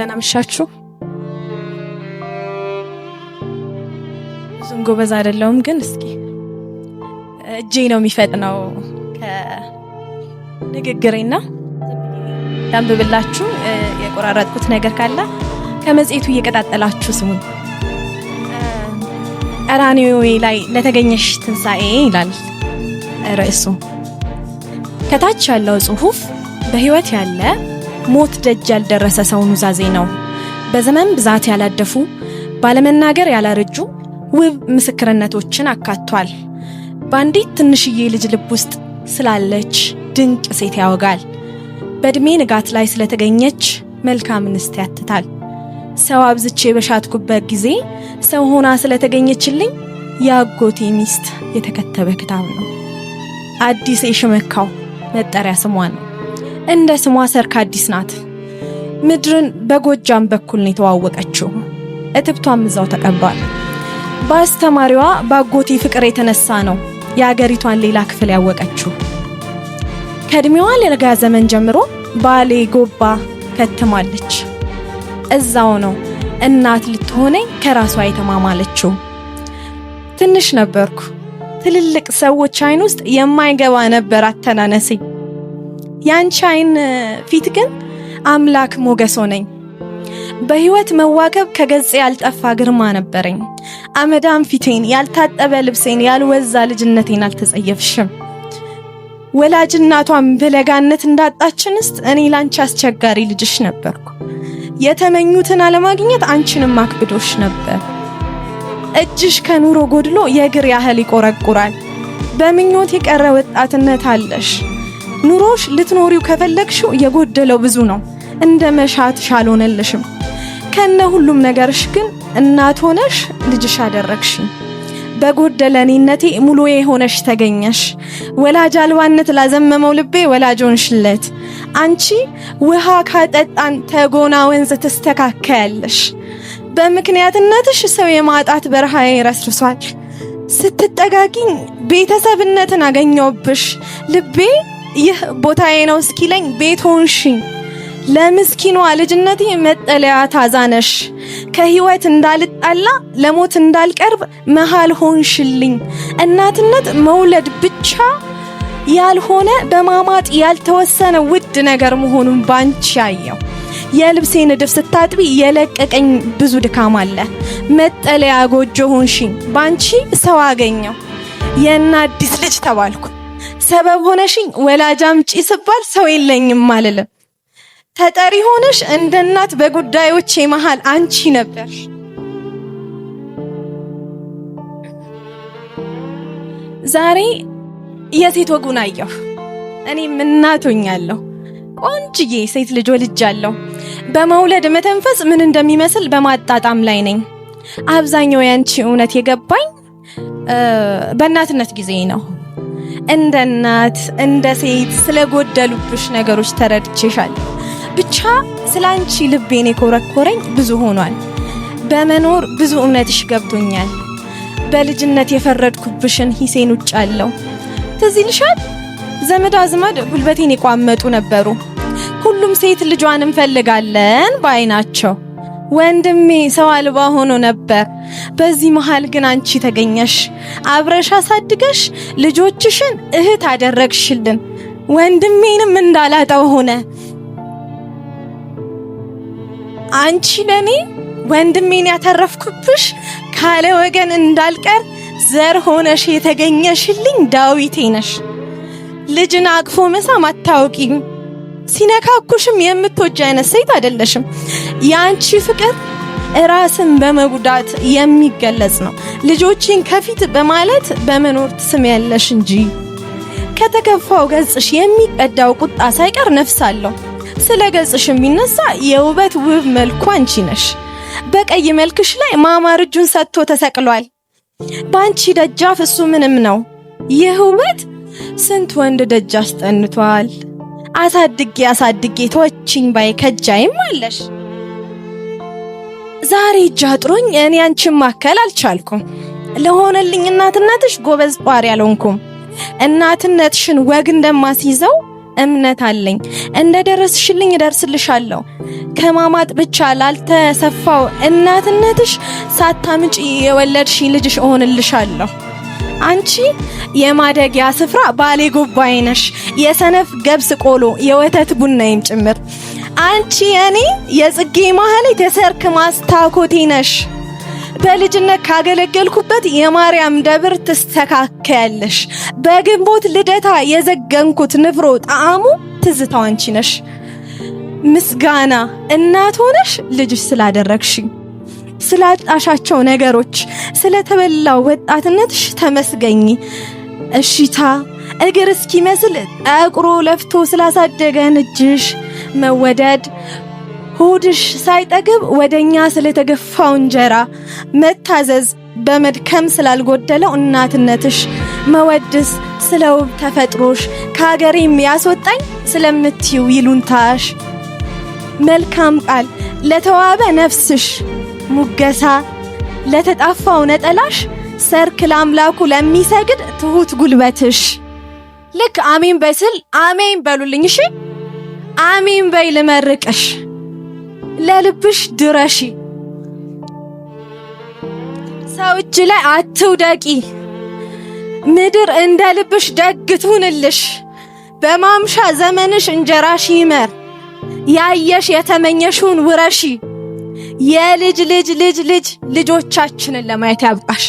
ደህና መሻችሁ። ብዙም ጎበዝ አይደለሁም ግን እስኪ እጄ ነው የሚፈጥነው ከንግግሬና ላንብብላችሁ የቆራረጥኩት ነገር ካለ ከመጽሔቱ እየቀጣጠላችሁ ስሙኝ። ቀራንዮ ላይ ለተገኘሽ ትንሣኤ ይላል ርዕሱ። ከታች ያለው ጽሑፍ በህይወት ያለ ሞት ደጅ ያልደረሰ ሰው ኑዛዜ ነው። በዘመን ብዛት ያላደፉ ባለመናገር ያላረጁ ውብ ምስክርነቶችን አካቷል። በአንዲት ትንሽዬ ልጅ ልብ ውስጥ ስላለች ድንቅ ሴት ያወጋል። በእድሜ ንጋት ላይ ስለተገኘች መልካም እንስት ያትታል። ሰው አብዝቼ በሻትኩበት ጊዜ ሰው ሆና ስለተገኘችልኝ የአጎቴ ሚስት የተከተበ ክታብ ነው። አዲስ የሽመካው መጠሪያ ስሟ ነው። እንደ ስሟ ሰርክ አዲስ ናት። ምድርን በጎጃም በኩል ነው የተዋወቀችው። እትብቷም እዛው ተቀብሯል። በአስተማሪዋ በአጎቴ ፍቅር የተነሳ ነው የአገሪቷን ሌላ ክፍል ያወቀችው። ከእድሜዋ ለጋ ዘመን ጀምሮ ባሌ ጎባ ከትማለች። እዛው ነው እናት ልትሆነኝ ከራሷ የተማማለችው። ትንሽ ነበርኩ። ትልልቅ ሰዎች አይን ውስጥ የማይገባ ነበር አተናነሴ። ያንቺ አይን ፊት ግን አምላክ ሞገስ ሆነኝ። በህይወት መዋከብ ከገጽ ያልጠፋ ግርማ ነበረኝ። አመዳም ፊቴን ያልታጠበ ልብሴን ያልወዛ ልጅነቴን አልተጸየፍሽም። ወላጅ እናቷን በለጋነት እንዳጣችንስት እኔ ላንቺ አስቸጋሪ ልጅሽ ነበርኩ። የተመኙትን አለማግኘት አንቺንም አክብዶሽ ነበር። እጅሽ ከኑሮ ጎድሎ የእግር ያህል ይቆረቁራል። በምኞት የቀረ ወጣትነት አለሽ። ኑሮሽ ልትኖሪው ከፈለግሽው የጎደለው ብዙ ነው። እንደ መሻትሽ አልሆነልሽም። ከነ ሁሉም ነገርሽ ግን እናት ሆነሽ ልጅሽ አደረግሽኝ። በጎደለኔነቴ ሙሉዬ ሆነሽ ተገኘሽ። ወላጅ አልባነት ላዘመመው ልቤ ወላጅ ሆንሽለት። አንቺ ውሃ ካጠጣን ተጎና ወንዝ ተስተካከያለሽ። በምክንያትነትሽ ሰው የማጣት በረሃ ይረስርሷል። ስትጠጋጊኝ ቤተሰብነትን አገኘውብሽ። ልቤ ይህ ቦታዬ ነው እስኪለኝ ቤት ሆንሽኝ። ለምስኪኗ ልጅነቴ መጠለያ ታዛነሽ። ከህይወት እንዳልጣላ ለሞት እንዳልቀርብ መሃል ሆንሽልኝ። እናትነት መውለድ ብቻ ያልሆነ በማማጥ ያልተወሰነ ውድ ነገር መሆኑን ባንቺ ያየው። የልብሴን ንድፍ ስታጥቢ የለቀቀኝ ብዙ ድካም አለ። መጠለያ ጎጆ ሆንሽኝ። ባንቺ ሰው አገኘው። የአዲስ ልጅ ተባልኩ። ሰበብ ሆነሽኝ። ወላጅ አምጪ ስባል ሰው የለኝም አልልም። ተጠሪ ሆነሽ እንደ እናት በጉዳዮቼ መሃል አንቺ ነበርሽ። ዛሬ የሴት ወጉን አየሁ። እኔም እናት ሆኛለሁ። ቆንጅዬ ሴት ልጅ ወልጃለሁ። በመውለድ መተንፈስ ምን እንደሚመስል በማጣጣም ላይ ነኝ። አብዛኛው ያንቺ እውነት የገባኝ በእናትነት ጊዜ ነው። እንደ እናት እንደ ሴት ስለጎደሉብሽ ነገሮች ተረድቼሻለሁ። ብቻ ስላንቺ ልቤን የኮረኮረኝ ብዙ ሆኗል። በመኖር ብዙ እውነትሽ ገብቶኛል። በልጅነት የፈረድኩብሽን ሂሴን ውጫለሁ። ትዝ ይልሻል? ዘመድ አዝማድ ጉልበቴን የቋመጡ ነበሩ። ሁሉም ሴት ልጇን እንፈልጋለን ባይናቸው። ወንድሜ ሰው አልባ ሆኖ ነበር። በዚህ መሃል ግን አንቺ ተገኘሽ። አብረሽ አሳድገሽ ልጆችሽን እህት አደረግሽልን። ወንድሜንም እንዳላጣው ሆነ። አንቺ ለኔ ወንድሜን ያተረፍኩብሽ ካለ ወገን እንዳልቀር ዘር ሆነሽ የተገኘሽልኝ ዳዊቴ ነሽ። ልጅን አቅፎ መሳም አታውቂም። ሲነካኩሽም የምትወጂ አይነት ሴት አይደለሽም። ያንቺ ፍቅር ራስን በመጉዳት የሚገለጽ ነው። ልጆችን ከፊት በማለት በመኖር ትስሚያለሽ እንጂ ከተከፋው ገጽሽ የሚቀዳው ቁጣ ሳይቀር ነፍስ አለው። ስለ ገጽሽ የሚነሳ የውበት ውብ መልኩ አንቺ ነሽ። በቀይ መልክሽ ላይ ማማር እጁን ሰጥቶ ተሰቅሏል። ባንቺ ደጃፍ እሱ ምንም ነው። ይህ ውበት ስንት ወንድ ደጅ አስጠንቷል። አሳድጌ ተወችኝ ባይ ከጃይም አለሽ። ዛሬ ጃጥሮኝ እኔ አንቺን ማከል አልቻልኩም። ለሆነልኝ እናትነትሽ ጎበዝ ጧሪ አልሆንኩም። እናትነትሽን ወግ እንደማስይዘው እምነት አለኝ እንደደረስሽልኝ እደርስልሻለሁ። ከማማጥ ብቻ ላልተሰፋው እናትነትሽ ሳታምጪ የወለድሽ ልጅሽ እሆንልሻለሁ። አንቺ የማደጊያ ስፍራ ባሌ ጎባዬ ነሽ፣ የሰነፍ ገብስ ቆሎ የወተት ቡናዬም ጭምር። አንቺ የኔ የጽጌ ማህሌት የሰርክ ማስታኮቴ ነሽ። በልጅነት ካገለገልኩበት የማርያም ደብር ትስተካከያለሽ። በግንቦት ልደታ የዘገንኩት ንፍሮ ጣዕሙ ትዝታው አንቺ ነሽ። ምስጋና እናት ሆነሽ ልጅሽ ስላደረግሽኝ፣ ስላጣሻቸው ነገሮች፣ ስለተበላው ወጣትነትሽ ተመስገኝ። እሺታ እግር እስኪመስል ጠቁሮ ለፍቶ ስላሳደገን እጅሽ መወደድ፣ ሆድሽ ሳይጠግብ ወደኛ ስለተገፋው እንጀራ መታዘዝ፣ በመድከም ስላልጎደለው እናትነትሽ መወድስ፣ ስለውብ ተፈጥሮሽ ከሀገሬም ያስወጣኝ ስለምትዩ ይሉንታሽ፣ መልካም ቃል ለተዋበ ነፍስሽ ሙገሳ፣ ለተጣፋው ነጠላሽ ሰርክ ለአምላኩ ለሚሰግድ ትሁት ጉልበትሽ። ልክ አሜን በስል አሜን በሉልኝ እሺ። አሜን በይ ልመርቅሽ፣ ለልብሽ ድረሺ። ሰው እጅ ላይ አትውደቂ፣ ምድር እንደ ልብሽ ደግ ትሁንልሽ። በማምሻ ዘመንሽ እንጀራሽ ይመር፣ ያየሽ የተመኘሽውን ውረሺ። የልጅ ልጅ ልጅ ልጅ ልጆቻችንን ለማየት ያብቃሽ።